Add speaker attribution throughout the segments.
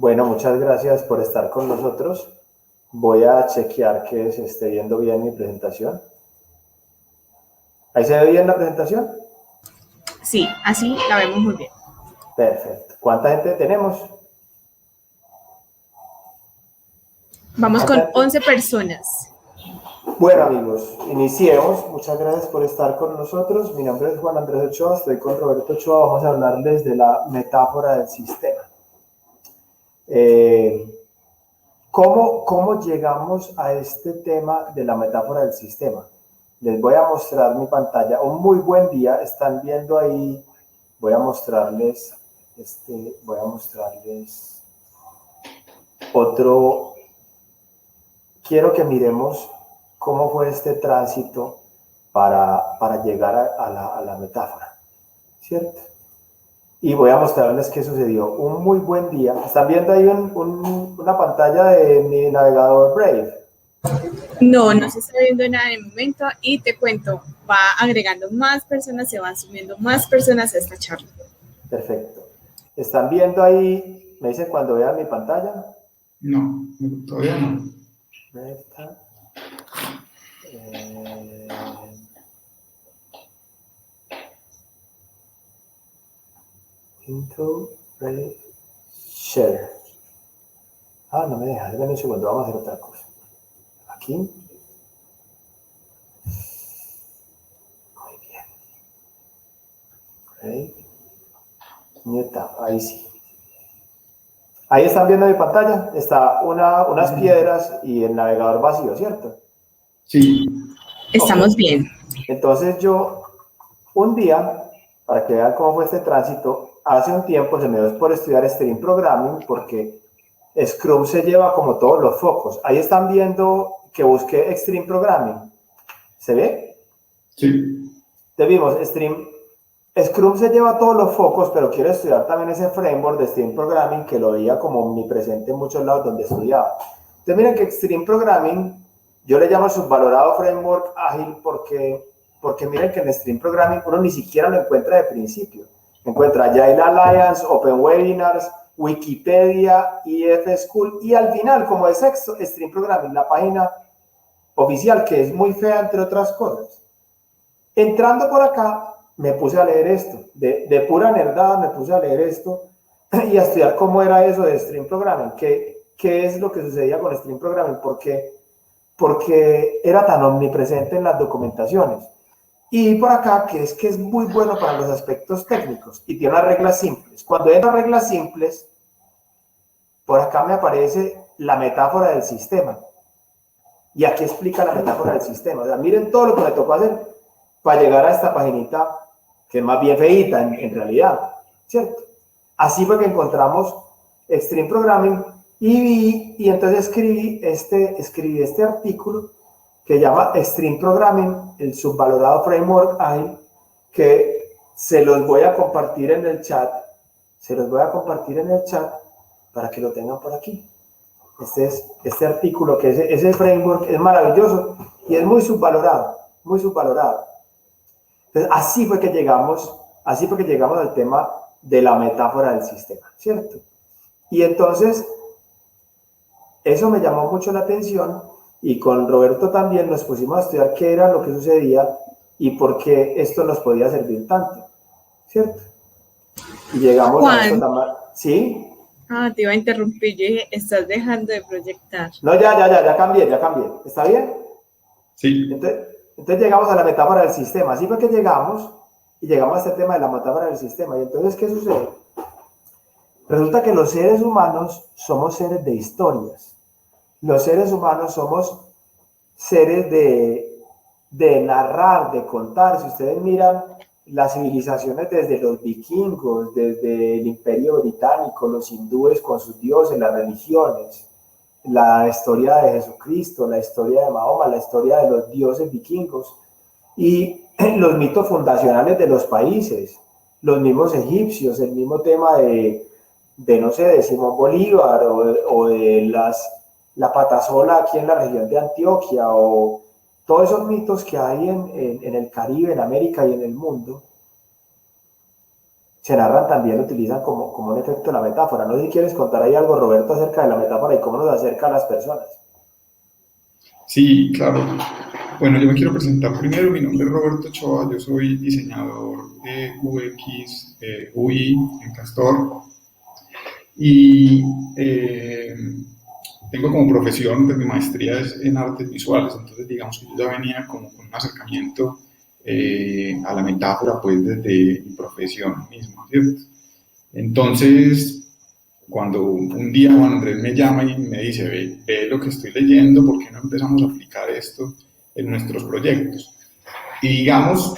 Speaker 1: Bueno, muchas gracias por estar con nosotros. Voy a chequear que se esté viendo bien mi presentación. ¿Ahí se ve bien la presentación?
Speaker 2: Sí, así la vemos muy bien.
Speaker 1: Perfecto. ¿Cuánta gente tenemos?
Speaker 2: Vamos con 11 personas.
Speaker 1: Bueno, amigos, iniciemos. Muchas gracias por estar con nosotros. Mi nombre es Juan Andrés Ochoa, estoy con Roberto Ochoa. Vamos a hablarles de la metáfora del sistema. ¿Cómo llegamos a este tema de la metáfora del sistema? Les voy a mostrar mi pantalla. Un muy buen día. Están viendo ahí. Voy a mostrarles otro. Quiero que miremos cómo fue este tránsito para llegar a la metáfora, ¿cierto? Y voy a mostrarles qué sucedió. Un muy buen día. ¿Están viendo ahí una pantalla de mi navegador Brave?
Speaker 2: No se está viendo nada en el momento y te cuento, va agregando más personas, se van subiendo más personas a esta charla.
Speaker 1: Perfecto. ¿Están viendo ahí? ¿Me dicen cuando vean mi pantalla?
Speaker 3: No, todavía no.
Speaker 1: Esta. Intro, Brave, Share. No me deja. Déjame un segundo, vamos a hacer otra cosa. Aquí. Muy bien. Brave. New tab, ahí sí. Ahí están viendo mi pantalla. Está unas piedras y el navegador vacío, ¿cierto?
Speaker 3: Sí.
Speaker 2: Estamos bien.
Speaker 1: Entonces yo, un día, para que vean cómo fue este tránsito, hace un tiempo se me dio por estudiar Stream Programming porque Scrum se lleva como todos los focos. Ahí están viendo que busqué Extreme Programming. ¿Se ve?
Speaker 3: Sí.
Speaker 1: Te vimos, Scrum se lleva todos los focos, pero quiero estudiar también ese framework de Extreme Programming que lo veía como omnipresente en muchos lados donde estudiaba. Entonces miren que Extreme Programming, yo le llamo subvalorado framework ágil porque miren que en Extreme Programming uno ni siquiera lo encuentra de principio. Encuentra Agile Alliance, Open Webinars, Wikipedia, IF School y al final, como es Extreme Programming, la página oficial que es muy fea entre otras cosas. Entrando por acá, me puse a leer esto, de pura nerdada me puse a leer esto y a estudiar cómo era eso de Stream Programming, qué es lo que sucedía con Stream Programming, porque era tan omnipresente en las documentaciones. Y por acá, que es muy bueno para los aspectos técnicos y tiene unas reglas simples. Cuando hay unas reglas simples, por acá me aparece la metáfora del sistema. Y aquí explica la metáfora del sistema. O sea, miren todo lo que me tocó hacer para llegar a esta paginita que es más bien feíta en realidad, ¿cierto? Así fue que encontramos Extreme Programming y entonces escribí este artículo que llama Extreme Programming, el subvalorado framework ágil, que se los voy a compartir en el chat, para que lo tengan por aquí. Este artículo, que ese framework es maravilloso y es muy subvalorado, muy subvalorado. Entonces, así fue que llegamos al tema de la metáfora del sistema, ¿cierto? Y entonces, eso me llamó mucho la atención y con Roberto también nos pusimos a estudiar qué era lo que sucedía y por qué esto nos podía servir tanto, ¿cierto? Y llegamos
Speaker 2: Juan,
Speaker 1: a esto también. ¿Sí?
Speaker 2: te iba a interrumpir, yo dije, estás dejando de proyectar.
Speaker 1: No, ya cambié. ¿Está bien?
Speaker 3: Sí.
Speaker 1: Entonces llegamos a la metáfora del sistema. Así fue que llegamos a este tema de la metáfora del sistema. Y entonces, ¿qué sucede? Resulta que los seres humanos somos seres de historias. Los seres humanos somos seres de narrar, de contar. Si ustedes miran las civilizaciones desde los vikingos, desde el Imperio Británico, los hindúes con sus dioses, las religiones, la historia de Jesucristo, la historia de Mahoma, la historia de los dioses vikingos y los mitos fundacionales de los países, los mismos egipcios, el mismo tema de no sé, de Simón Bolívar o de la patasola aquí en la región de Antioquia o todos esos mitos que hay en el Caribe, en América y en el mundo Chenarran también lo utilizan como un efecto de la metáfora. No sé si quieres contar ahí algo, Roberto, acerca de la metáfora y cómo nos acerca a las personas.
Speaker 3: Sí, claro. Bueno, yo me quiero presentar primero. Mi nombre es Roberto Ochoa, yo soy diseñador de UX, UI en Castor y tengo como profesión, pues mi maestría es en artes visuales, entonces digamos que yo ya venía como con un acercamiento a la metáfora pues desde mi profesión misma, ¿cierto? Entonces, cuando un día Juan Andrés me llama y me dice, ve lo que estoy leyendo, ¿por qué no empezamos a aplicar esto en nuestros proyectos? Y digamos,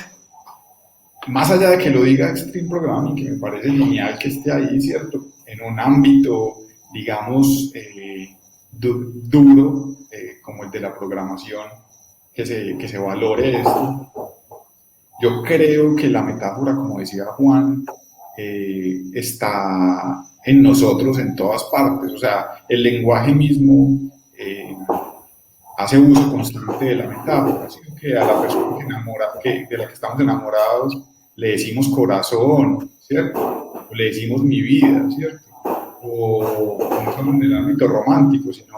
Speaker 3: más allá de que lo diga Extreme Programming, que me parece genial que esté ahí, ¿cierto? En un ámbito, digamos, duro, como el de la programación, que se valore esto. Yo creo que la metáfora, como decía Juan, está en nosotros en todas partes. O sea, el lenguaje mismo hace uso constante de la metáfora. Así que a la persona de la que estamos enamorados le decimos corazón, ¿cierto? O le decimos mi vida, ¿cierto? O no solo en el ámbito romántico, sino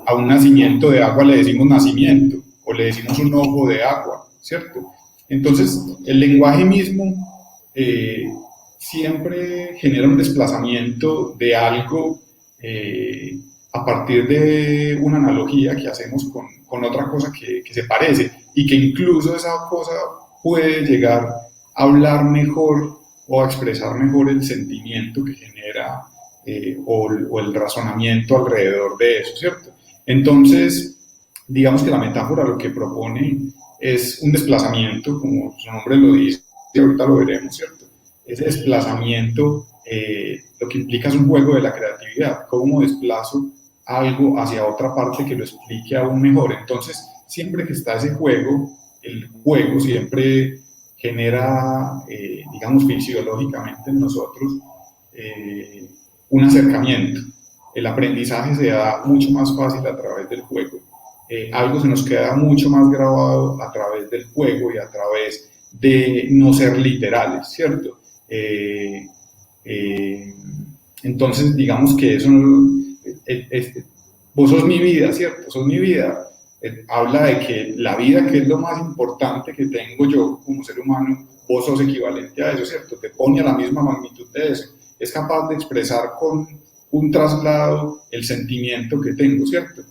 Speaker 3: a un nacimiento de agua le decimos nacimiento, o le decimos un ojo de agua, ¿cierto? Entonces, el lenguaje mismo siempre genera un desplazamiento de algo a partir de una analogía que hacemos con otra cosa que se parece y que incluso esa cosa puede llegar a hablar mejor o a expresar mejor el sentimiento que genera o el razonamiento alrededor de eso, ¿cierto? Entonces, digamos que la metáfora lo que propone es un desplazamiento, como su nombre lo dice, y ahorita lo veremos, ¿cierto? Ese desplazamiento lo que implica es un juego de la creatividad, cómo desplazo algo hacia otra parte que lo explique aún mejor. Entonces, siempre que está ese juego, el juego siempre genera, digamos, fisiológicamente en nosotros un acercamiento. El aprendizaje se da mucho más fácil a través del juego. Algo se nos queda mucho más grabado a través del juego y a través de no ser literales, ¿cierto? Entonces, digamos que eso, vos sos mi vida, ¿cierto? Sos mi vida. Habla de que la vida, que es lo más importante que tengo yo como ser humano, vos sos equivalente a eso, ¿cierto? Te pone a la misma magnitud de eso. Es capaz de expresar con un traslado el sentimiento que tengo, ¿cierto?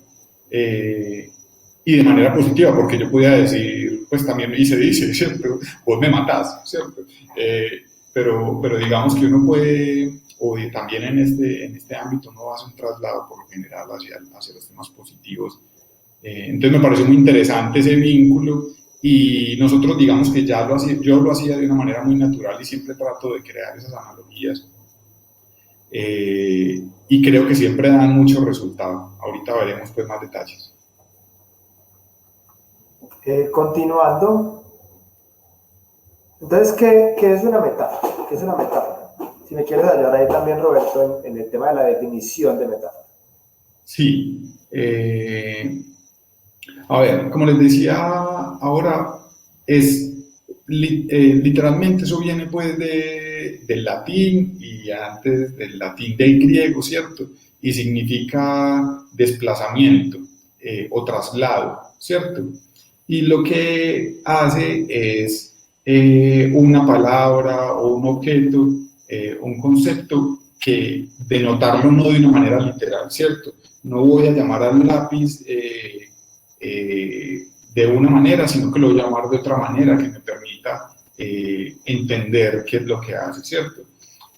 Speaker 3: Y de manera positiva, porque yo podía decir, pues también, y se dice, ¿cierto? Vos me matás, ¿cierto? Pero digamos que uno puede, o también en este ámbito, uno hace un traslado por lo general hacia los temas positivos. Entonces me pareció muy interesante ese vínculo y nosotros digamos que yo lo hacía de una manera muy natural y siempre trato de crear esas analogías. Y creo que siempre dan mucho resultado. Ahorita veremos pues más detalles.
Speaker 1: Continuando, entonces, ¿qué es una metáfora? ¿Qué es una metáfora? Si me quieres ayudar ahí también, Roberto, en el tema de la definición de metáfora.
Speaker 3: Sí. A ver, como les decía ahora, literalmente eso viene pues del latín y antes del latín del griego, ¿cierto? Y significa desplazamiento o traslado, ¿cierto? Y lo que hace es una palabra o un objeto, un concepto que denotarlo no de una manera literal, ¿cierto? No voy a llamar al lápiz de una manera, sino que lo voy a llamar de otra manera que me permita entender qué es lo que hace, ¿cierto?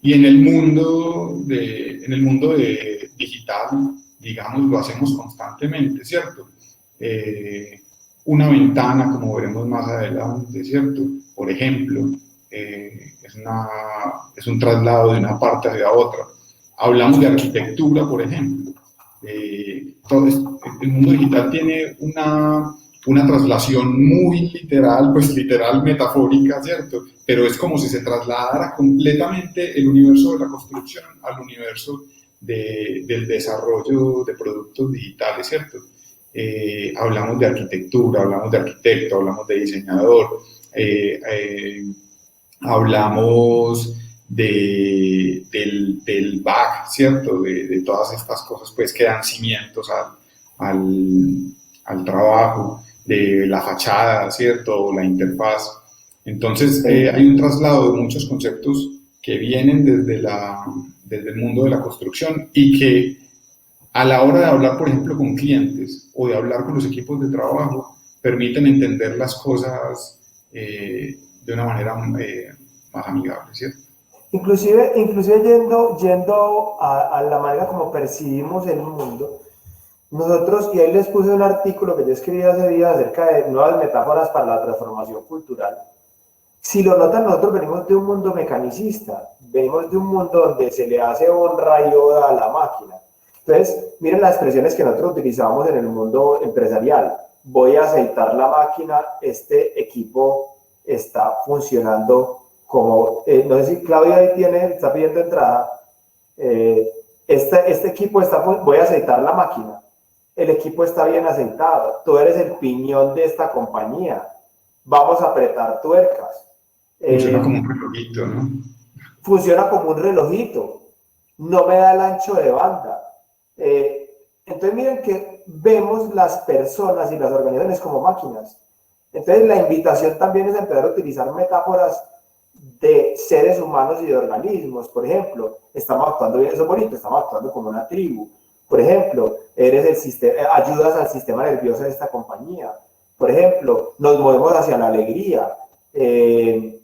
Speaker 3: Y en el mundo de digital, digamos, lo hacemos constantemente, ¿cierto? Una ventana, como veremos más adelante, ¿cierto? Por ejemplo, es un traslado de una parte hacia otra. Hablamos de arquitectura, por ejemplo. El mundo digital tiene una traslación muy literal, pues literal metafórica, ¿cierto? Pero es como si se trasladara completamente el universo de la construcción al universo del desarrollo de productos digitales, ¿cierto? Hablamos de arquitectura, hablamos de arquitecto, hablamos de diseñador, hablamos del back, ¿cierto? De todas estas cosas pues, que dan cimientos al trabajo, de la fachada, ¿cierto? La interfaz. Entonces, hay un traslado de muchos conceptos que vienen desde el mundo de la construcción y que a la hora de hablar, por ejemplo, con clientes o de hablar con los equipos de trabajo, permiten entender las cosas de una manera más amigable, ¿cierto?
Speaker 1: Inclusive yendo a la manera como percibimos el mundo, nosotros, y ahí les puse un artículo que yo escribí hace días acerca de nuevas metáforas para la transformación cultural. Si lo notan, nosotros venimos de un mundo mecanicista, venimos de un mundo donde se le hace honra y oda a la máquina. Entonces, miren las expresiones que nosotros utilizamos en el mundo empresarial. Voy a aceitar la máquina, este equipo está funcionando como, no sé si Claudia ahí está pidiendo entrada, este equipo voy a aceitar la máquina, el equipo está bien aceitado, tú eres el piñón de esta compañía, vamos a apretar tuercas.
Speaker 3: Funciona como un relojito, ¿no?
Speaker 1: Funciona como un relojito, no me da el ancho de banda. Entonces miren que vemos las personas y las organizaciones como máquinas. Entonces la invitación también es empezar a utilizar metáforas de seres humanos y de organismos. Por ejemplo, estamos actuando bien, eso es bonito, estamos actuando como una tribu. Por ejemplo, ayudas al sistema nervioso de esta compañía. Por ejemplo, nos movemos hacia la alegría. En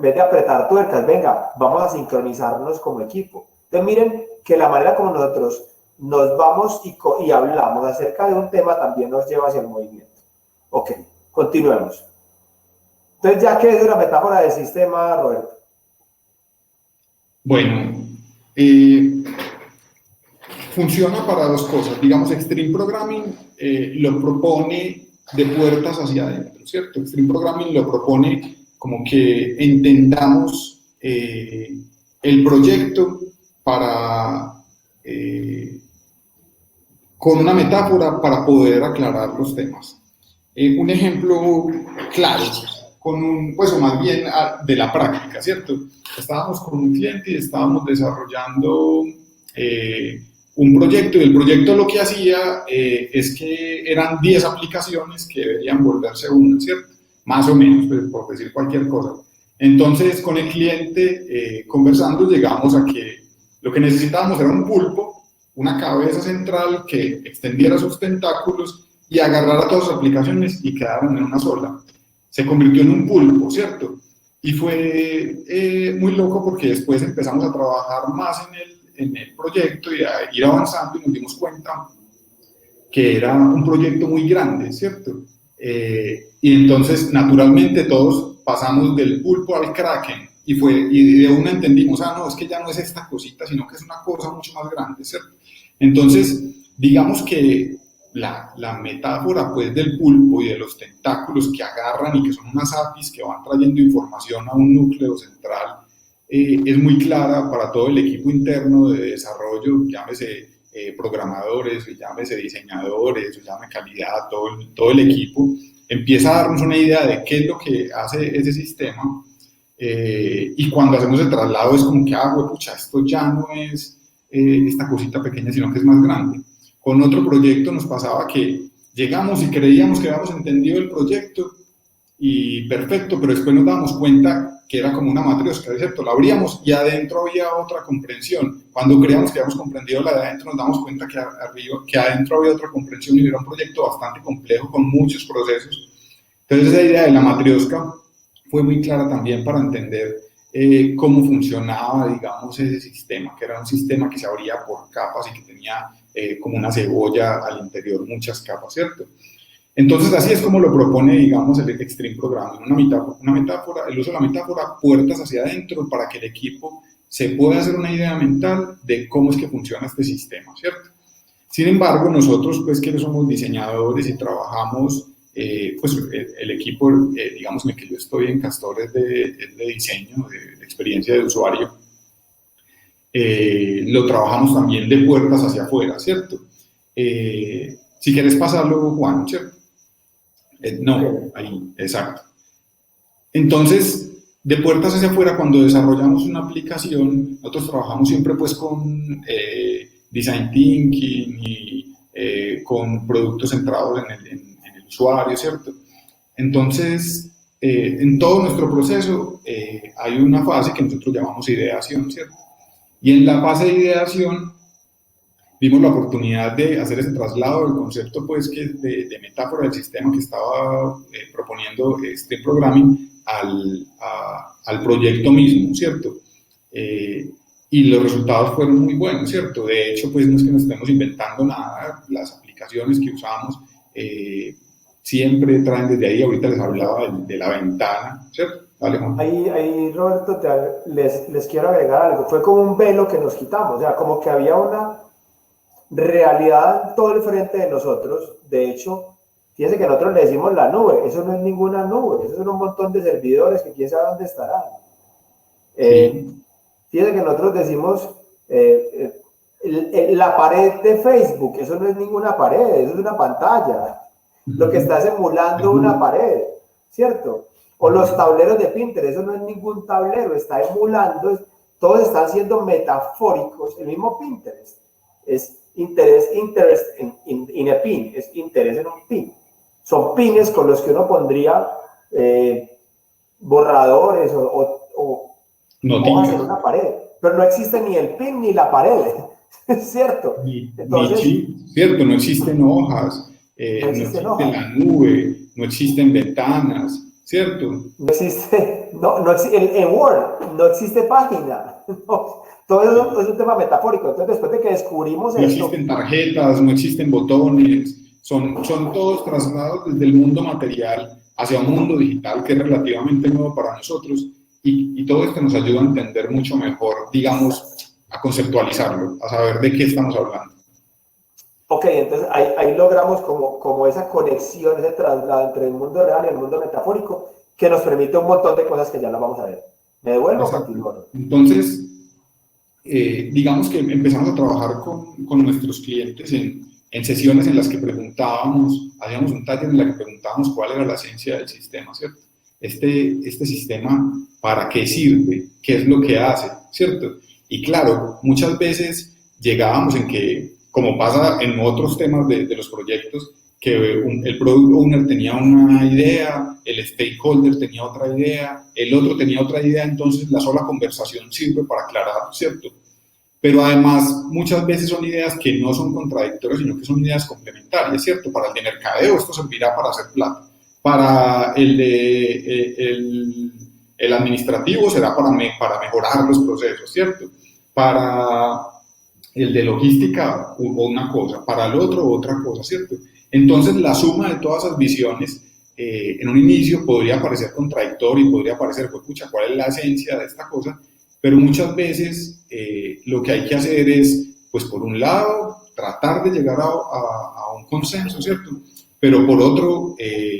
Speaker 1: vez de apretar tuercas, venga, vamos a sincronizarnos como equipo. Entonces miren que la manera como nosotros nos vamos y hablamos acerca de un tema también nos lleva hacia el movimiento. Ok, continuemos. Entonces, ¿ya qué es una metáfora de sistema, Roberto?
Speaker 3: Bueno, funciona para dos cosas. Digamos, Extreme Programming lo propone de puertas hacia adentro, ¿cierto? Extreme Programming lo propone como que entendamos el proyecto con una metáfora para poder aclarar los temas. Un ejemplo claro, pues o más bien de la práctica, ¿cierto? Estábamos con un cliente y estábamos desarrollando un proyecto y el proyecto lo que hacía es que eran 10 aplicaciones que deberían volverse una, ¿cierto? Más o menos, pues, por decir cualquier cosa. Entonces, con el cliente, conversando, llegamos a que lo que necesitábamos era un pulpo, una cabeza central que extendiera sus tentáculos y agarrara todas las aplicaciones y quedaran en una sola. Se convirtió en un pulpo, ¿cierto? Y fue muy loco porque después empezamos a trabajar más en el proyecto y a ir avanzando y nos dimos cuenta que era un proyecto muy grande, ¿cierto? Y entonces, naturalmente, todos pasamos del pulpo al kraken y de una entendimos, no, es que ya no es esta cosita, sino que es una cosa mucho más grande, ¿cierto? Entonces, digamos que la metáfora pues del pulpo y de los tentáculos que agarran y que son unas APIs que van trayendo información a un núcleo central es muy clara para todo el equipo interno de desarrollo, llámese programadores, llámese diseñadores, llámese calidad, todo el equipo, empieza a darnos una idea de qué es lo que hace ese sistema y cuando hacemos el traslado es como que, pucha, esto ya no es esta cosita pequeña, sino que es más grande. Con otro proyecto nos pasaba que llegamos y creíamos que habíamos entendido el proyecto y perfecto, pero después nos damos cuenta que era como una matriosca, ¿cierto? La abríamos y adentro había otra comprensión. Cuando creíamos que habíamos comprendido la de adentro, nos damos cuenta que adentro había otra comprensión y era un proyecto bastante complejo con muchos procesos. Entonces esa idea de la matriosca fue muy clara también para entender cómo funcionaba, digamos, ese sistema, que era un sistema que se abría por capas y que tenía como una cebolla al interior, muchas capas, ¿cierto? Entonces, así es como lo propone, digamos, el Extreme Programming, una metáfora, el uso de la metáfora, puertas hacia adentro, para que el equipo se pueda hacer una idea mental de cómo es que funciona este sistema, ¿cierto? Sin embargo, nosotros, pues, que somos diseñadores y trabajamos, pues, el equipo, digamos, en el que yo estoy en Castor es de diseño, de experiencia de usuario, lo trabajamos también de puertas hacia afuera, ¿cierto? Si quieres pasarlo, Juan, ¿cierto? No, ahí, exacto. Entonces, de puertas hacia afuera, cuando desarrollamos una aplicación, nosotros trabajamos siempre pues con design thinking y con productos centrados en el usuario, ¿cierto? Entonces, en todo nuestro proceso hay una fase que nosotros llamamos ideación, ¿cierto? Y en la fase de ideación vimos la oportunidad de hacer ese traslado del concepto pues, que de metáfora del sistema que estaba proponiendo este programming al proyecto mismo, ¿cierto? Y los resultados fueron muy buenos, ¿cierto? De hecho, pues no es que nos estemos inventando nada, las aplicaciones que usamos siempre traen desde ahí, ahorita les hablaba de la ventana, ¿cierto? Dale, Juan.
Speaker 1: Ahí Roberto, les quiero agregar algo. Fue como un velo que nos quitamos, o sea, como que había una realidad todo el frente de nosotros. De hecho, fíjense que nosotros le decimos la nube, eso no es ninguna nube, eso son un montón de servidores que quién sabe dónde estarán. Fíjense que nosotros decimos la pared de Facebook, eso no es ninguna pared, eso es una pantalla. Lo que está es emulando una pared, ¿cierto? O los tableros de Pinterest, eso no es ningún tablero, está emulando, todos están siendo metafóricos. El mismo Pinterest es interest in a pin, es interés en un pin. Son pines con los que uno pondría borradores o hojas en una pared, pero no existe ni el pin ni la pared, ¿cierto?
Speaker 3: Entonces, cierto, no existen hojas, no existe la nube, no existen ventanas, ¿cierto?
Speaker 1: No existe, en Word no existe página, no, todo eso es un tema metafórico. Entonces, después de que descubrimos
Speaker 3: no
Speaker 1: esto,
Speaker 3: existen tarjetas, no existen botones, son todos trasladados desde el mundo material hacia un mundo digital que es relativamente nuevo para nosotros, y todo esto nos ayuda a entender mucho mejor, digamos, a conceptualizarlo, a saber de qué estamos hablando.
Speaker 1: Ok, entonces ahí logramos como esa conexión, ese traslado entre el mundo real y el mundo metafórico, que nos permite un montón de cosas que ya las vamos a ver. ¿Me devuelvo o continúo?
Speaker 3: Entonces, digamos que empezamos a trabajar con nuestros clientes en sesiones en las que preguntábamos, hacíamos un taller en el que preguntábamos cuál era la esencia del sistema, ¿cierto? Este sistema, ¿para qué sirve? ¿Qué es lo que hace? ¿Cierto? Y claro, muchas veces llegábamos en que, como pasa en otros temas de los proyectos, que el product owner tenía una idea, el stakeholder tenía otra idea, el otro tenía otra idea, entonces la sola conversación sirve para aclarar, ¿cierto? Pero además muchas veces son ideas que no son contradictorias, sino que son ideas complementarias, ¿cierto? Para el de mercadeo esto servirá para hacer plata, para el administrativo será para mejorar los procesos, ¿cierto? Para el de logística una cosa, para el otro otra cosa, ¿cierto? Entonces la suma de todas esas visiones en un inicio podría parecer contradictorio y podría parecer, pues, pucha, ¿cuál es la esencia de esta cosa? Pero muchas veces lo que hay que hacer es, pues por un lado, tratar de llegar a un consenso, ¿cierto? Pero por otro,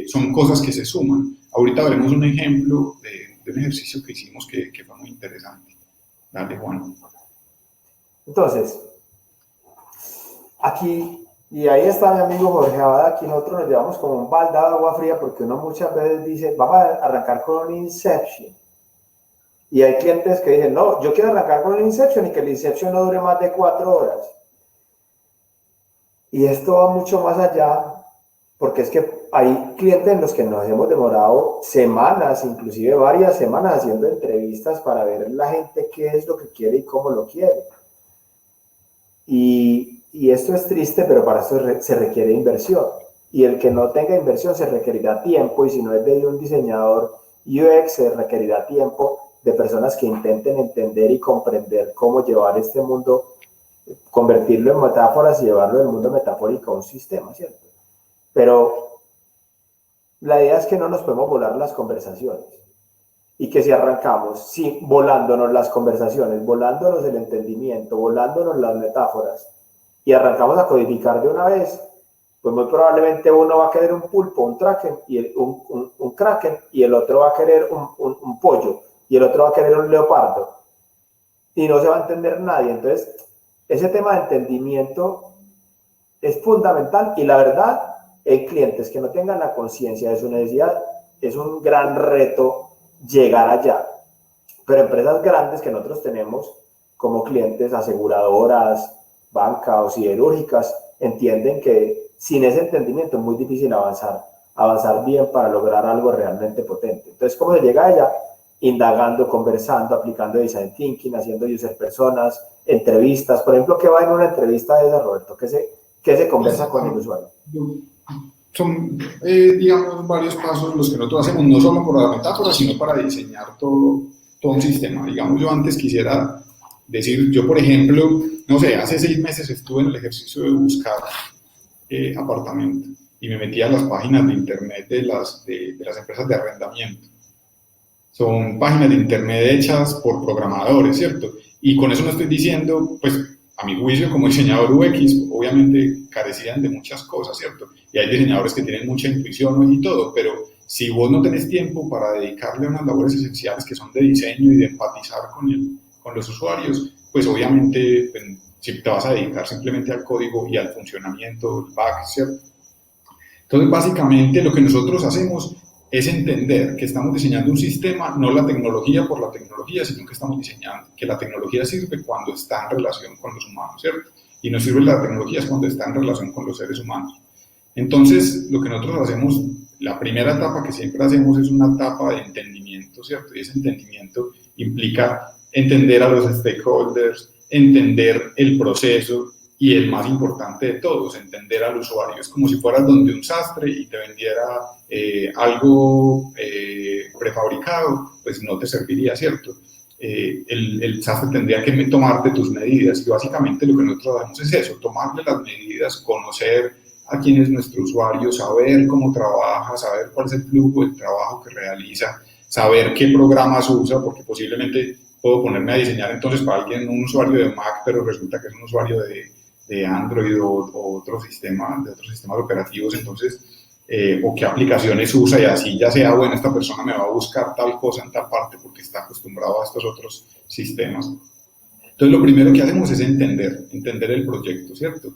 Speaker 3: son cosas que se suman. Ahorita veremos un ejemplo de un ejercicio que hicimos que fue muy interesante. Dale, Juan.
Speaker 1: Entonces, aquí, y ahí está mi amigo Jorge Abad, aquí nosotros nos llevamos como un baldado de agua fría porque uno muchas veces dice, vamos a arrancar con un Inception. Y hay clientes que dicen, no, yo quiero arrancar con un Inception y que el Inception no dure más de 4 horas. Y esto va mucho más allá, porque es que hay clientes en los que nos hemos demorado semanas, inclusive varias semanas, haciendo entrevistas para ver la gente qué es lo que quiere y cómo lo quiere. Y esto es triste, pero para eso se requiere inversión. Y el que no tenga inversión se requerirá tiempo, y si no es de un diseñador UX, se requerirá tiempo de personas que intenten entender y comprender cómo llevar este mundo, convertirlo en metáforas y llevarlo del mundo metafórico a un sistema, ¿cierto? Pero la idea es que no nos podemos volar las conversaciones, y que si arrancamos volándonos las conversaciones, volándonos el entendimiento, volándonos las metáforas, y arrancamos a codificar de una vez, pues muy probablemente uno va a querer un pulpo, un kraken, un kraken, y el otro va a querer un pollo, y el otro va a querer un leopardo, y no se va a entender nadie. Entonces, ese tema de entendimiento es fundamental, y la verdad, en clientes que no tengan la conciencia de su necesidad, es un gran reto llegar allá. Pero empresas grandes que nosotros tenemos como clientes, aseguradoras, bancas o siderúrgicas, entienden que sin ese entendimiento es muy difícil avanzar bien para lograr algo realmente potente. Entonces, ¿cómo se llega a ella? Indagando, conversando, aplicando design thinking, haciendo user personas, entrevistas. Por ejemplo, ¿qué va en una entrevista de esa, Roberto? ¿Qué se conversa con el usuario?
Speaker 3: Son, digamos, varios pasos los que nosotros hacemos, no solo por la metáfora, sino para diseñar todo un sistema. Digamos, yo antes quisiera decir, yo por ejemplo, no sé, hace 6 meses estuve en el ejercicio de buscar apartamento y me metí a las páginas de internet de las empresas de arrendamiento. Son páginas de internet hechas por programadores, ¿cierto? Y con eso no estoy diciendo, pues, a mi juicio como diseñador UX, obviamente carecían de muchas cosas, ¿cierto? Y hay diseñadores que tienen mucha intuición y todo, pero si vos no tenés tiempo para dedicarle a unas labores esenciales que son de diseño y de empatizar con los usuarios, pues obviamente pues, si te vas a dedicar simplemente al código y al funcionamiento, el back, ¿cierto? Entonces, básicamente lo que nosotros hacemos es entender que estamos diseñando un sistema, no la tecnología por la tecnología, sino que estamos diseñando que la tecnología sirve cuando está en relación con los humanos, ¿cierto? Y no sirve la tecnología es cuando está en relación con los seres humanos. Entonces, lo que nosotros hacemos, la primera etapa que siempre hacemos es una etapa de entendimiento, ¿cierto? Y ese entendimiento implica entender a los stakeholders, entender el proceso, y el más importante de todos, entender al usuario. Es como si fueras donde un sastre y te vendiera algo prefabricado, pues no te serviría, ¿cierto? El sastre tendría que tomarte tus medidas y básicamente lo que nosotros hacemos es eso, tomarle las medidas, conocer a quién es nuestro usuario, saber cómo trabaja, saber cuál es el flujo del trabajo que realiza, saber qué programas usa, porque posiblemente puedo ponerme a diseñar entonces para alguien un usuario de Mac, pero resulta que es un usuario de Android o otros sistemas operativos, entonces, o qué aplicaciones usa y así ya sea, bueno, esta persona me va a buscar tal cosa en tal parte porque está acostumbrado a estos otros sistemas. Entonces, lo primero que hacemos es entender el proyecto, ¿cierto?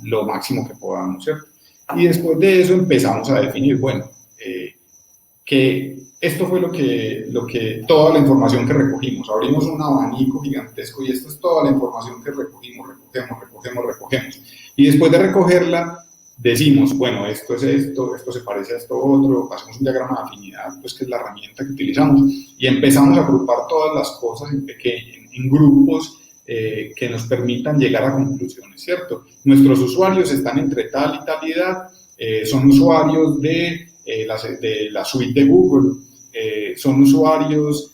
Speaker 3: Lo máximo que podamos, ¿cierto? Y después de eso empezamos a definir, bueno, que esto fue toda la información que recogimos. Abrimos un abanico gigantesco y esta es toda la información que recogimos. Y después de recogerla, decimos, bueno, esto es esto se parece a esto otro, hacemos un diagrama de afinidad, pues que es la herramienta que utilizamos, y empezamos a agrupar todas las cosas en grupos que nos permitan llegar a conclusiones, ¿cierto? Nuestros usuarios están entre tal y tal edad, son usuarios de la suite de Google, son usuarios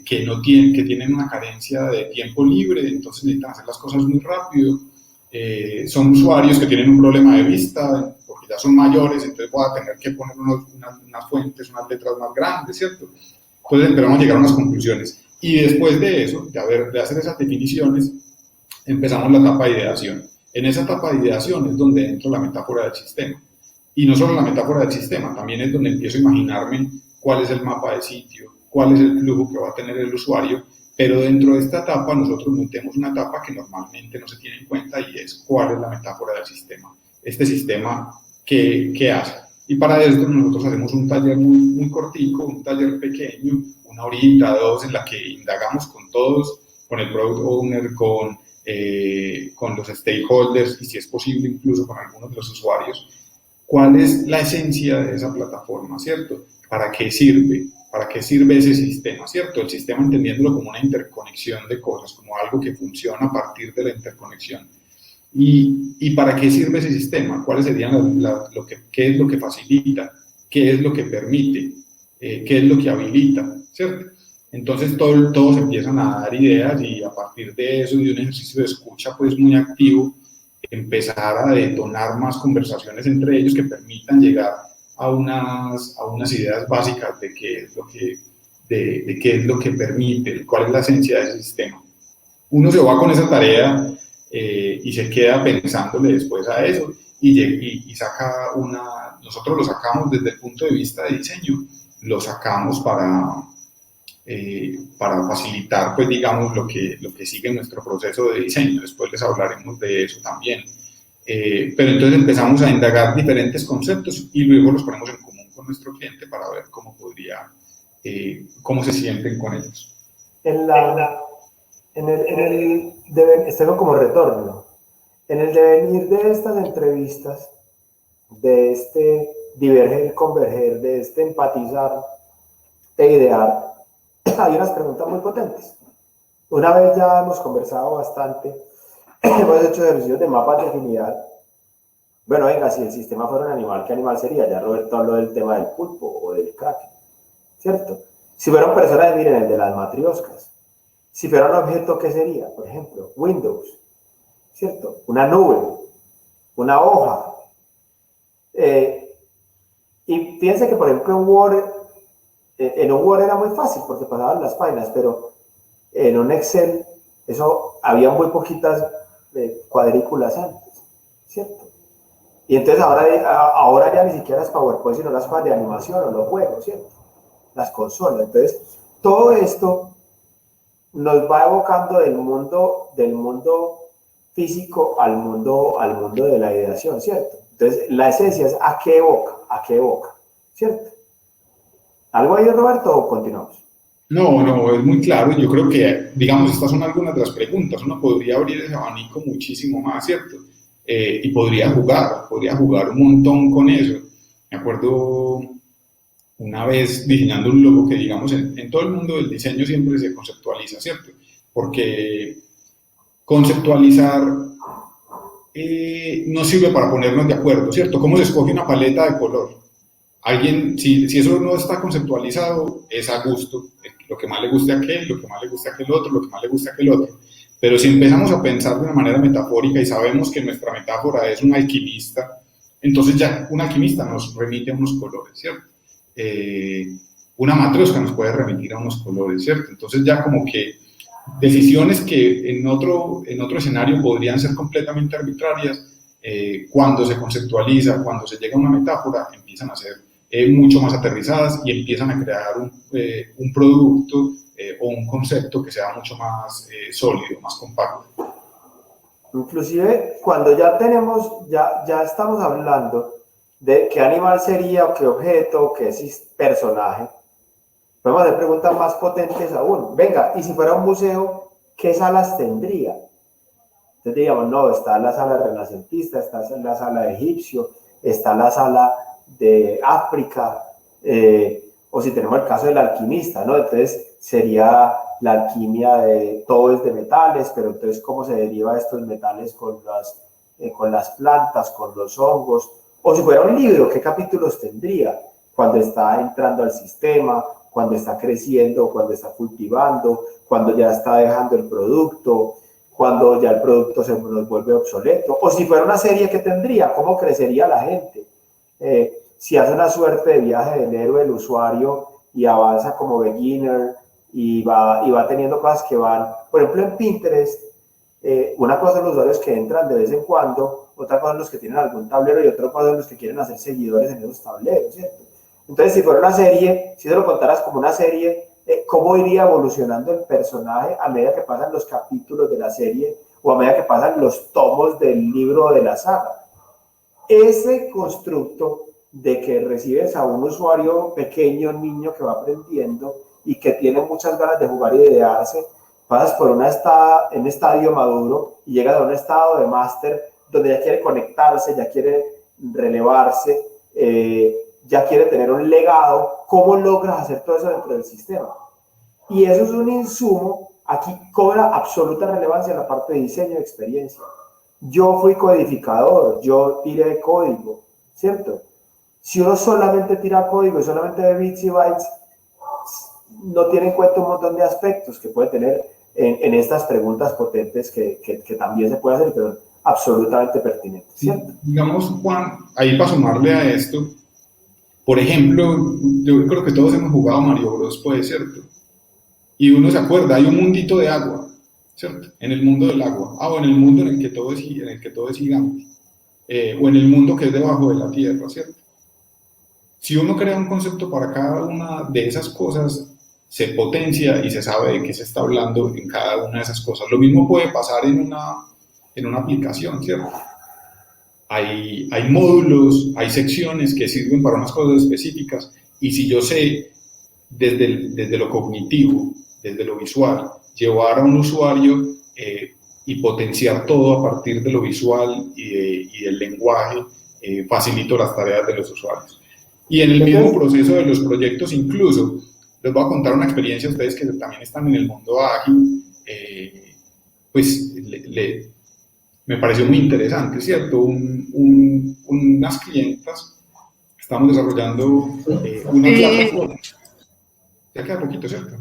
Speaker 3: que tienen una carencia de tiempo libre, entonces necesitan hacer las cosas muy rápido, son usuarios que tienen un problema de vista, porque ya son mayores, entonces voy a tener que poner unas fuentes, unas letras más grandes, ¿cierto? Entonces empezamos a llegar a unas conclusiones. Y después de eso, de hacer esas definiciones, empezamos la etapa de ideación. En esa etapa de ideación es donde entra la metáfora del sistema. Y no solo la metáfora del sistema, también es donde empiezo a imaginarme cuál es el mapa de sitio, cuál es el flujo que va a tener el usuario, pero dentro de esta etapa nosotros metemos una etapa que normalmente no se tiene en cuenta y es cuál es la metáfora del sistema. Este sistema, ¿qué hace? Y para esto nosotros hacemos un taller muy cortico, un taller pequeño, 1 horita, 2, en la que indagamos con todos, con el product owner, con los stakeholders y si es posible incluso con algunos de los usuarios, cuál es la esencia de esa plataforma, ¿cierto? ¿Para qué sirve? ¿Para qué sirve ese sistema, cierto? El sistema entendiéndolo como una interconexión de cosas, como algo que funciona a partir de la interconexión. ¿Y para qué sirve ese sistema? ¿Cuáles serían qué es lo que facilita? ¿Qué es lo que permite? ¿Qué es lo que habilita? ¿Cierto? Entonces todos empiezan a dar ideas y a partir de eso, de un ejercicio de escucha pues muy activo, empezar a detonar más conversaciones entre ellos que permitan llegar a unas ideas básicas de qué es lo que permite, cuál es la esencia de ese sistema. Uno se va con esa tarea y se queda pensándole después a eso y saca nosotros lo sacamos desde el punto de vista de diseño, lo sacamos para facilitar, pues digamos, lo que sigue en nuestro proceso de diseño. Después les hablaremos de eso también. Pero entonces empezamos a indagar diferentes conceptos y luego los ponemos en común con nuestro cliente para ver cómo podría cómo se sienten con ellos.
Speaker 1: Tengo como retorno. En el devenir de estas entrevistas, de este diverger, converger, de este empatizar e idear, hay unas preguntas muy potentes. Una vez ya hemos conversado bastante, hemos hecho ejercicios de mapas de afinidad. Bueno, venga, si el sistema fuera un animal, ¿qué animal sería? Ya Roberto habló del tema del pulpo o del kraken, ¿cierto? Si fuera un personaje, miren, el de las matrioscas. Si fuera un objeto, ¿qué sería? Por ejemplo, Windows, ¿cierto? Una nube, una hoja. Y piense que, por ejemplo, en un Word era muy fácil porque pasaban las páginas, pero en un Excel, eso había muy poquitas cuadrículas antes, ¿cierto? Y entonces ahora ya ni siquiera es PowerPoint, sino las cosas de animación o los juegos, ¿cierto? Las consolas. Entonces, todo esto nos va evocando del mundo físico al mundo de la ideación, ¿cierto? Entonces, la esencia es ¿a qué evoca? ¿Cierto? ¿Algo ahí, Roberto, o continuamos?
Speaker 3: No, es muy claro. Yo creo que, digamos, estas son algunas de las preguntas. Uno podría abrir ese abanico muchísimo más, ¿cierto? Y podría jugar un montón con eso. Me acuerdo una vez diseñando un logo que, digamos, en todo el mundo del diseño siempre se conceptualiza, ¿cierto? Porque conceptualizar no sirve para ponernos de acuerdo, ¿cierto? ¿Cómo se escoge una paleta de color? Alguien, si eso no está conceptualizado, es a gusto, lo que más le guste a aquel, lo que más le guste a aquel otro, lo que más le guste a aquel otro. Pero si empezamos a pensar de una manera metafórica y sabemos que nuestra metáfora es un alquimista, entonces ya un alquimista nos remite a unos colores, ¿cierto? Una matrioska nos puede remitir a unos colores, ¿cierto? Entonces ya como que decisiones que en otro escenario podrían ser completamente arbitrarias, cuando se conceptualiza, cuando se llega a una metáfora, empiezan a ser mucho más aterrizadas y empiezan a crear un producto o un concepto que sea mucho más sólido, más compacto.
Speaker 1: Inclusive cuando ya estamos hablando de qué animal sería, o qué objeto, o qué personaje, podemos hacer preguntas más potentes aún. Venga, y si fuera un museo, ¿qué salas tendría? Entonces digamos, no, está la sala renacentista, está la sala de egipcio, está la sala de África, o si tenemos el caso del alquimista, ¿no? Entonces sería la alquimia de todo es de metales, pero entonces cómo se deriva estos metales con las plantas, con los hongos. O si fuera un libro, ¿qué capítulos tendría? Cuando está entrando al sistema, cuando está creciendo, cuando está cultivando, cuando ya está dejando el producto, cuando ya el producto se nos vuelve obsoleto. O si fuera una serie, ¿qué tendría? ¿Cómo crecería la gente? Si hace una suerte de viaje del héroe, el usuario, y avanza como beginner, y va teniendo cosas que van, por ejemplo en Pinterest, una cosa son los usuarios que entran de vez en cuando, otra cosa son los que tienen algún tablero y otra cosa son los que quieren hacer seguidores en esos tableros, ¿cierto? Entonces, si fuera una serie, si te lo contaras como una serie, ¿cómo iría evolucionando el personaje a medida que pasan los capítulos de la serie o a medida que pasan los tomos del libro de la saga? Ese constructo de que recibes a un usuario pequeño, niño que va aprendiendo y que tiene muchas ganas de jugar y de idearse, pasas por un estadio maduro y llegas a un estado de máster donde ya quiere conectarse, ya quiere relevarse, ya quiere tener un legado. ¿Cómo logras hacer todo eso dentro del sistema? Y eso es un insumo, aquí cobra absoluta relevancia la parte de diseño y experiencia. Yo fui codificador, yo tiré código, ¿cierto? Si uno solamente tira código y solamente ve bits y bytes, no tiene en cuenta un montón de aspectos que puede tener en estas preguntas potentes que también se puede hacer, pero absolutamente pertinentes, ¿cierto?
Speaker 3: Sí, digamos, Juan, ahí para sumarle a esto, por ejemplo, yo creo que todos hemos jugado Mario Bros, pues, ¿cierto? Y uno se acuerda, hay un mundito de agua, ¿cierto? En el mundo del agua, o en el mundo en el que todo es gigante, o en el mundo que es debajo de la tierra, ¿cierto? Si uno crea un concepto para cada una de esas cosas, se potencia y se sabe de qué se está hablando en cada una de esas cosas. Lo mismo puede pasar en una aplicación, ¿cierto? Hay módulos, hay secciones que sirven para unas cosas específicas, y si yo sé desde lo cognitivo, desde lo visual, llevar a un usuario y potenciar todo a partir de lo visual y del lenguaje, facilito las tareas de los usuarios. Y en el mismo proceso de los proyectos incluso, les voy a contar una experiencia a ustedes que también están en el mundo ágil, pues me pareció muy interesante, ¿cierto? Unas clientas, estamos desarrollando una plataforma. Ya queda poquito, ¿cierto?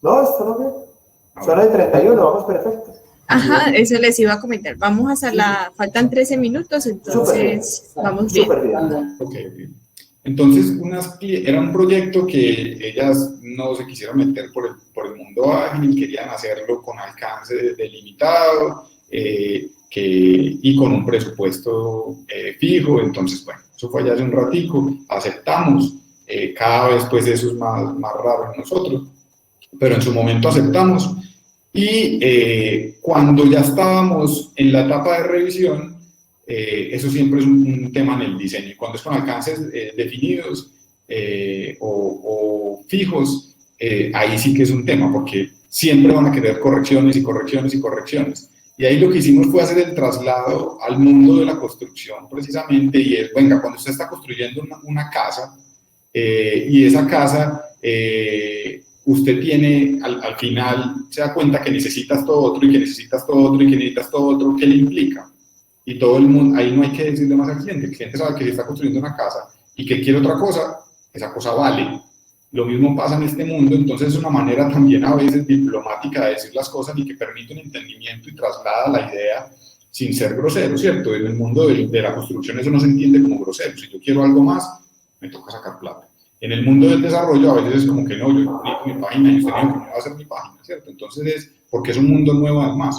Speaker 1: No, esto no queda. Son las 31, vamos perfecto.
Speaker 2: Ajá, eso les iba a comentar. Vamos a hacer faltan 13 minutos, entonces vamos bien.
Speaker 1: Súper bien.
Speaker 3: Okay. Entonces, era un proyecto que ellas no se quisieron meter por el mundo ágil, querían hacerlo con alcance delimitado y con un presupuesto fijo. Entonces, bueno, eso fue ya hace un ratico, aceptamos, cada vez pues eso es más raro en nosotros, pero en su momento aceptamos y cuando ya estábamos en la etapa de revisión, eso siempre es un tema en el diseño. Cuando es con alcances definidos o fijos, ahí sí que es un tema, porque siempre van a querer correcciones y correcciones y correcciones. Y ahí lo que hicimos fue hacer el traslado al mundo de la construcción, precisamente, y es, venga, cuando usted está construyendo una casa, y esa casa, usted tiene, al final, se da cuenta que necesitas todo otro, y que necesitas todo otro, y que necesitas todo otro, ¿qué le implica? Y todo el mundo, ahí no hay que decirle más al cliente sabe que si está construyendo una casa y que quiere otra cosa, esa cosa vale. Lo mismo pasa en este mundo, entonces es una manera también a veces diplomática de decir las cosas y que permite un entendimiento y traslada la idea sin ser grosero, ¿cierto? En el mundo de la construcción eso no se entiende como grosero. Si yo quiero algo más, me toca sacar plata. En el mundo del desarrollo a veces es como que no, yo necesito mi página y usted dice que me va a hacer mi página, ¿cierto? Entonces es porque es un mundo nuevo además.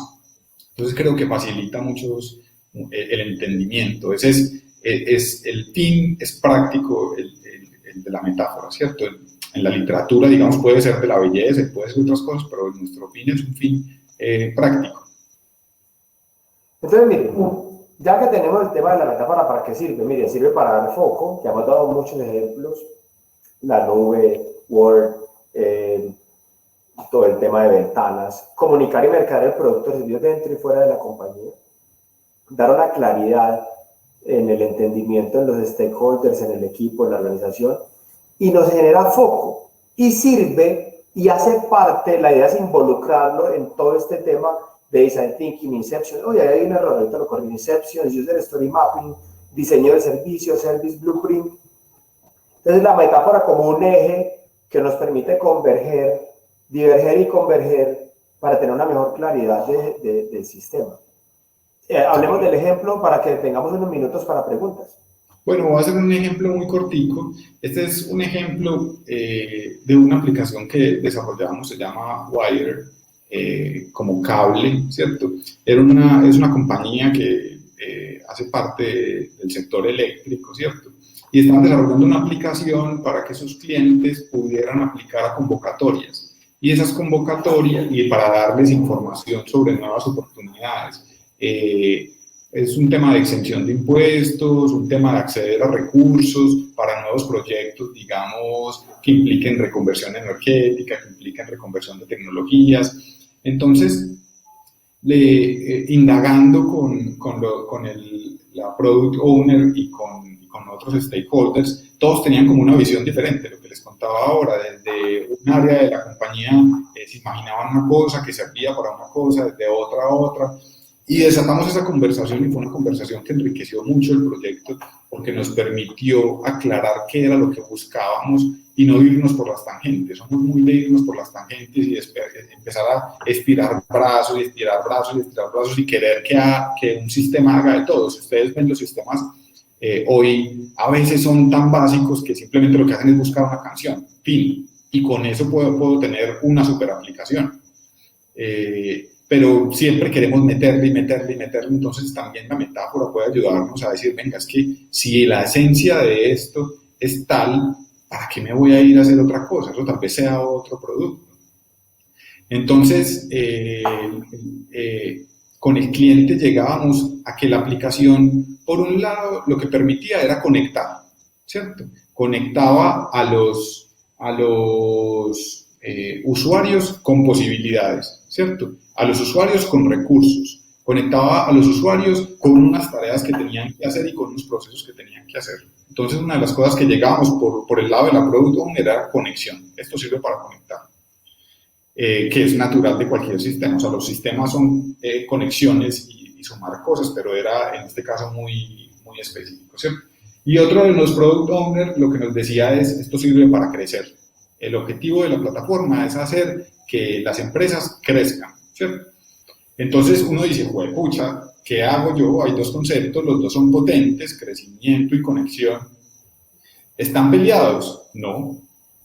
Speaker 3: Entonces creo que facilita muchos el entendimiento. Ese es el fin, es práctico el de la metáfora, ¿cierto? En la literatura, digamos, puede ser de la belleza, puede ser de otras cosas, pero nuestro fin es un fin práctico.
Speaker 1: Entonces, mire, ya que tenemos el tema de la metáfora, ¿para qué sirve? Mire, sirve para dar foco, que hemos dado muchos ejemplos, la nube, Word, todo el tema de ventanas, comunicar y mercar el producto servicio dentro y fuera de la compañía, dar una claridad en el entendimiento en los stakeholders, en el equipo, en la organización, y nos genera foco, y sirve y hace parte, la idea es involucrarlo en todo este tema de Design Thinking, Inception. Oye, hay un error, ahorita lo corrijo, Inception, User Story Mapping, diseño del servicio, Service Blueprint. Entonces la metáfora como un eje que nos permite converger, diverger y converger para tener una mejor claridad del sistema. Hablemos del ejemplo para que tengamos unos minutos para preguntas.
Speaker 3: Bueno, voy a hacer un ejemplo muy cortico. Este es un ejemplo de una aplicación que desarrollamos, se llama Wire, como cable, ¿cierto? Es una compañía que hace parte del sector eléctrico, ¿cierto? Y estaban desarrollando una aplicación para que sus clientes pudieran aplicar a convocatorias. Y esas convocatorias, y para darles información sobre nuevas oportunidades. Es un tema de exención de impuestos, un tema de acceder a recursos para nuevos proyectos, digamos, que impliquen reconversión energética, que impliquen reconversión de tecnologías. Entonces, indagando con la product owner y con otros stakeholders, todos tenían como una visión diferente, lo que les contaba ahora, desde un área de la compañía se imaginaban una cosa que servía para una cosa, desde otra a otra, y desatamos esa conversación y fue una conversación que enriqueció mucho el proyecto porque nos permitió aclarar qué era lo que buscábamos y no irnos por las tangentes. Somos muy de irnos por las tangentes y empezar a estirar brazos y estirar brazos y estirar brazos y querer que un sistema haga de todo. Si ustedes ven los sistemas hoy a veces son tan básicos que simplemente lo que hacen es buscar una canción, fin, y con eso puedo tener una super aplicación. Pero siempre queremos meterle, entonces también la metáfora puede ayudarnos a decir, venga, es que si la esencia de esto es tal, ¿para qué me voy a ir a hacer otra cosa? Eso tal vez sea otro producto. Entonces, con el cliente llegábamos a que la aplicación, por un lado, lo que permitía era conectar, ¿cierto? Conectaba a los a los usuarios con posibilidades, ¿cierto? A los usuarios con recursos, conectaba a los usuarios con unas tareas que tenían que hacer y con unos procesos que tenían que hacer. Entonces, una de las cosas que llegábamos por el lado de la Product Owner era conexión. Esto sirve para conectar, que es natural de cualquier sistema. O sea, los sistemas son conexiones y sumar cosas, pero era en este caso muy específico, ¿cierto? Y otro de los Product Owners lo que nos decía es, esto sirve para crecer. El objetivo de la plataforma es hacer que las empresas crezcan, ¿cierto? Entonces uno dice, pucha, ¿qué hago yo? Hay dos conceptos, los dos son potentes, crecimiento y conexión. ¿Están peleados? No,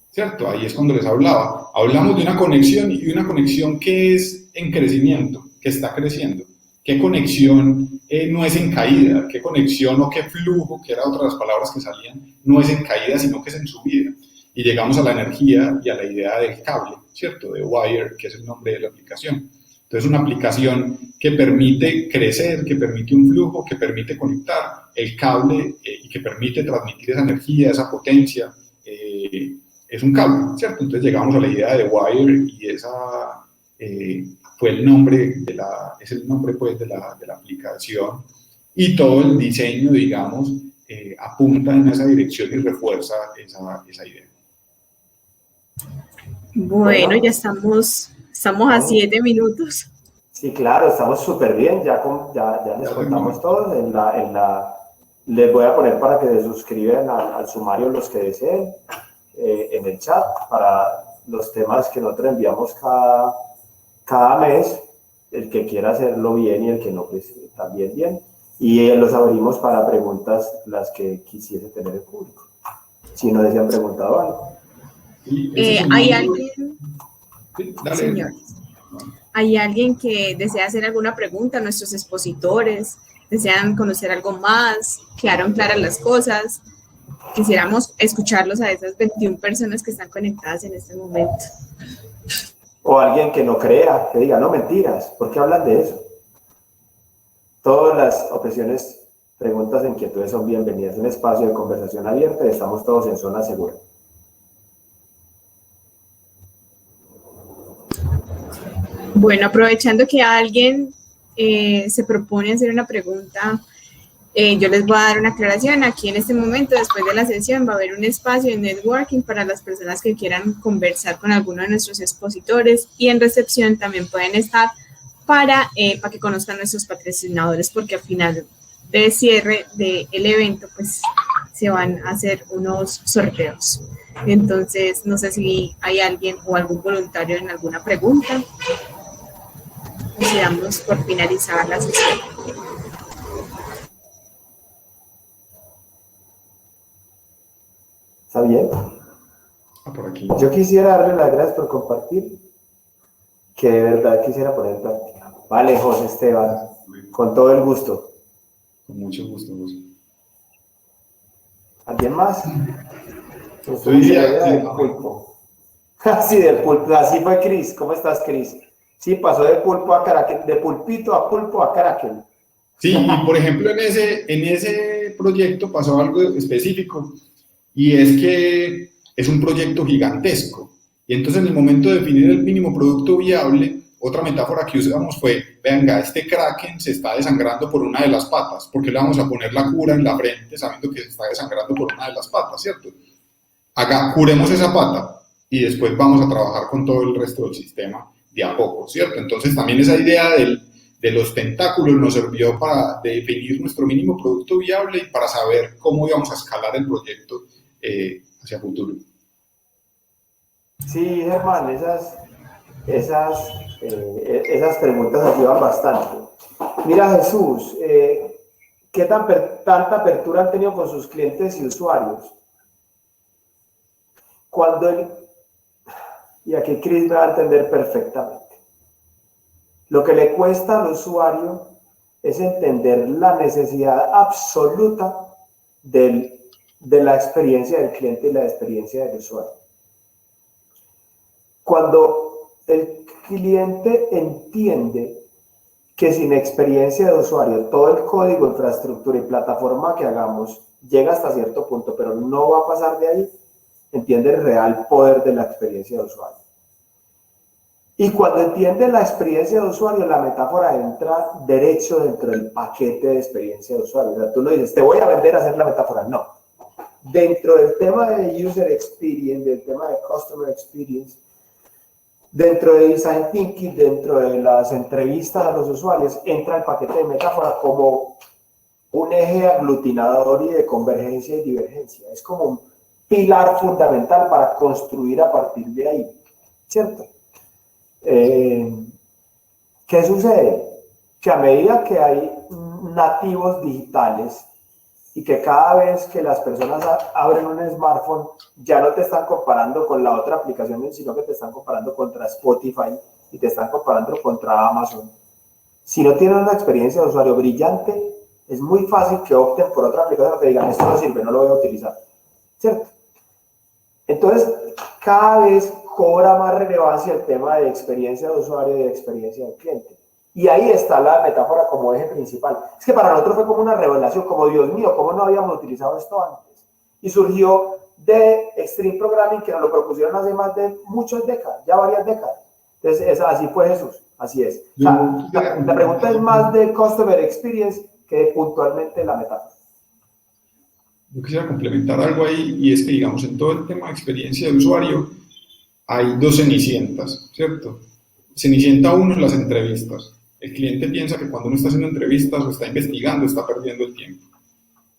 Speaker 3: ¿cierto? Ahí es cuando les hablaba. Hablamos de una conexión y una conexión que es en crecimiento, que está creciendo. ¿Qué conexión no es en caída? ¿Qué conexión o qué flujo, que eran otras palabras que salían, no es en caída, sino que es en subida? Y llegamos a la energía y a la idea del cable, ¿cierto? De Wire, que es el nombre de la aplicación. Entonces, una aplicación que permite crecer, que permite un flujo, que permite conectar el cable y que permite transmitir esa energía, esa potencia, es un cable, ¿cierto? Entonces, llegamos a la idea de Wire y esa fue el nombre es el nombre pues de la aplicación, y todo el diseño, digamos, apunta en esa dirección y refuerza esa idea.
Speaker 2: Bueno, ya estamos a 7 minutos.
Speaker 1: Sí, claro, estamos súper bien, ya les contamos todo. Les voy a poner para que se suscriban al sumario los que deseen en el chat para los temas que nosotros enviamos cada mes, el que quiera hacerlo bien y el que no, pues también bien. Y los abrimos para preguntas las que quisiese tener el público, si no les han preguntado algo.
Speaker 2: ¿Hay alguien? Señores, ¿hay alguien que desea hacer alguna pregunta a nuestros expositores? ¿Desean conocer algo más? ¿Quedaron claras las cosas? Quisiéramos escucharlos a esas 21 personas que están conectadas en este momento.
Speaker 1: O alguien que no crea, que diga, no, mentiras, ¿por qué hablan de eso? Todas las objeciones, preguntas e inquietudes son bienvenidas. Un espacio de conversación abierta y estamos todos en zona segura.
Speaker 2: Bueno, aprovechando que alguien se propone hacer una pregunta, yo les voy a dar una aclaración. Aquí en este momento, después de la sesión, va a haber un espacio de networking para las personas que quieran conversar con alguno de nuestros expositores, y en recepción también pueden estar para que conozcan nuestros patrocinadores, porque al final de cierre del evento, pues se van a hacer unos sorteos. Entonces, no sé si hay alguien o algún voluntario en alguna pregunta. Y damos por finalizar la sesión.
Speaker 1: ¿Está bien?
Speaker 3: Por aquí.
Speaker 1: Yo quisiera darle las gracias por compartir, que de verdad quisiera poner en práctica. Vale, José Esteban, con todo el gusto.
Speaker 3: Con mucho gusto, José.
Speaker 1: ¿Alguien más?
Speaker 3: Yo diría
Speaker 1: del pulpo. Sí, del pulpo. Así fue Cris. ¿Cómo estás, Cris? Sí, pasó de pulpo a caraquel, de pulpito a pulpo a caraquel.
Speaker 3: Sí, y por ejemplo, en ese proyecto pasó algo específico, y es que es un proyecto gigantesco. Y entonces, en el momento de definir el mínimo producto viable, otra metáfora que usamos fue, venga, este kraken se está desangrando por una de las patas, ¿por qué le vamos a poner la cura en la frente sabiendo que se está desangrando por una de las patas, ¿cierto? Curemos esa pata y después vamos a trabajar con todo el resto del sistema de a poco, ¿cierto? Entonces, también esa idea de los tentáculos nos sirvió para definir nuestro mínimo producto viable y para saber cómo íbamos a escalar el proyecto hacia futuro.
Speaker 1: Sí, Germán, esas preguntas ayudan bastante. Mira, Jesús, ¿qué tanta apertura han tenido con sus clientes y usuarios? Y aquí Cris me va a entender perfectamente. Lo que le cuesta al usuario es entender la necesidad absoluta de la experiencia del cliente y la experiencia del usuario. Cuando el cliente entiende que sin experiencia de usuario todo el código, infraestructura y plataforma que hagamos llega hasta cierto punto, pero no va a pasar de ahí, entiende el real poder de la experiencia de usuario. Y cuando entiende la experiencia de usuario, la metáfora entra derecho dentro del paquete de experiencia de usuario. O sea, tú no dices, te voy a vender a hacer la metáfora, no. Dentro del tema de user experience, del tema de customer experience, dentro de design thinking, dentro de las entrevistas a los usuarios, entra el paquete de metáfora como un eje aglutinador y de convergencia y divergencia. Es como un pilar fundamental para construir a partir de ahí, ¿cierto? ¿Qué sucede? Que a medida que hay nativos digitales y que cada vez que las personas abren un smartphone, ya no te están comparando con la otra aplicación, sino que te están comparando contra Spotify y te están comparando contra Amazon. Si no tienen una experiencia de usuario brillante, es muy fácil que opten por otra aplicación que digan, esto no sirve, no lo voy a utilizar, ¿cierto? Entonces, cada vez cobra más relevancia el tema de experiencia de usuario y de experiencia del cliente. Y ahí está la metáfora como eje principal. Es que para nosotros fue como una revelación, como Dios mío, ¿cómo no habíamos utilizado esto antes? Y surgió de Extreme Programming, que nos lo propusieron hace más de muchas décadas, ya varias décadas. Entonces, así fue Jesús, así es. O sea, la pregunta es más de Customer Experience que puntualmente la metáfora.
Speaker 3: Yo quisiera complementar algo ahí, y es que, digamos, en todo el tema de experiencia de usuario, hay dos cenicientas, ¿cierto? Cenicienta uno es las entrevistas. El cliente piensa que cuando uno está haciendo entrevistas o está investigando, está perdiendo el tiempo.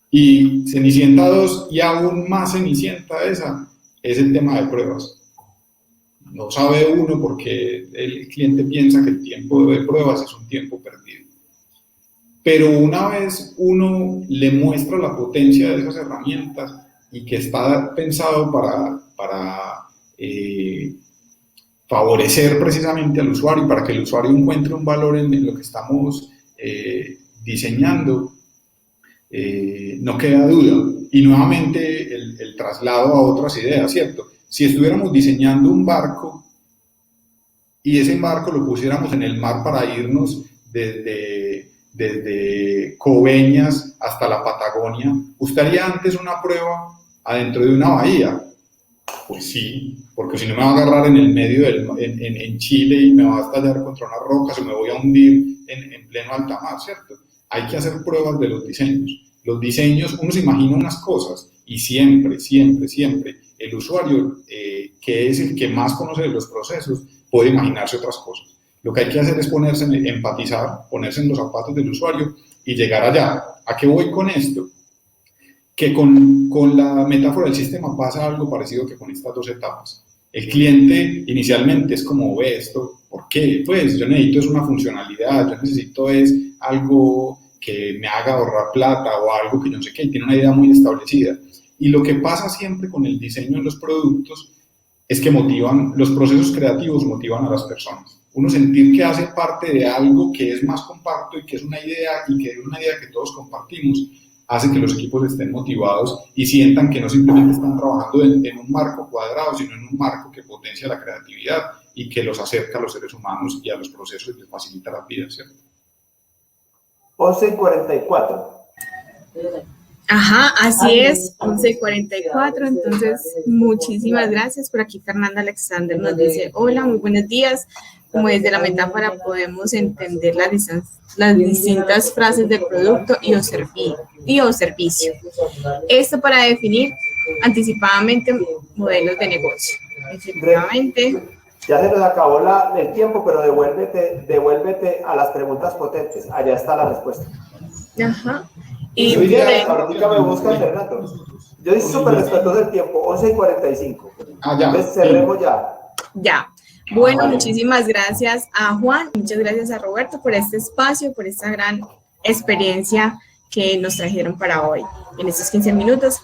Speaker 3: Y cenicienta dos, y aún más cenicienta esa, es el tema de pruebas. No sabe uno porque el cliente piensa que el tiempo de pruebas es un tiempo perdido. Pero una vez uno le muestra la potencia de esas herramientas y que está pensado para favorecer precisamente al usuario, para que el usuario encuentre un valor en lo que estamos diseñando, no queda duda. Y nuevamente el traslado a otras ideas, ¿cierto? Si estuviéramos diseñando un barco y ese barco lo pusiéramos en el mar para irnos desde Coveñas hasta la Patagonia, ¿usted haría antes una prueba adentro de una bahía? Pues sí, porque si no me va a agarrar en el medio en Chile y me va a estallar contra unas rocas o me voy a hundir en pleno alta mar, ¿cierto? Hay que hacer pruebas de los diseños. Los diseños, uno se imagina unas cosas y siempre el usuario, que es el que más conoce de los procesos, puede imaginarse otras cosas. Lo que hay que hacer es empatizar, ponerse en los zapatos del usuario y llegar allá. ¿A qué voy con esto? Que con la metáfora del sistema pasa algo parecido que con estas dos etapas. El cliente inicialmente es como, ve esto, ¿por qué? Pues yo necesito es una funcionalidad, yo necesito es algo que me haga ahorrar plata o algo que yo no sé qué, y tiene una idea muy establecida. Y lo que pasa siempre con el diseño de los productos es que los procesos creativos motivan a las personas. Uno sentir que hace parte de algo que es más compacto y que es una idea que todos compartimos, hace que los equipos estén motivados y sientan que no simplemente están trabajando en un marco cuadrado, sino en un marco que potencia la creatividad y que los acerca a los seres humanos y a los procesos y les facilita la vida, ¿cierto?
Speaker 1: 11:44.
Speaker 2: Ajá, así es, 11:44, entonces muchísimas gracias. Por aquí Fernanda Alexander nos dice, hola, muy buenos días. Como desde la metáfora podemos entender las distintas frases de producto y o servicio. Esto para definir anticipadamente modelos de negocio. Efectivamente.
Speaker 1: Ya se nos acabó el tiempo, pero devuélvete a las preguntas potentes. Allá está la respuesta.
Speaker 2: Ajá.
Speaker 1: Y ahorita me busca Fernando. Yo soy súper respetuoso del tiempo, 11:45.
Speaker 3: Ya.
Speaker 1: Entonces cerremos ya.
Speaker 2: Ya. Bueno, muchísimas gracias a Juan, muchas gracias a Roberto por este espacio, por esta gran experiencia que nos trajeron para hoy en estos 15 minutos.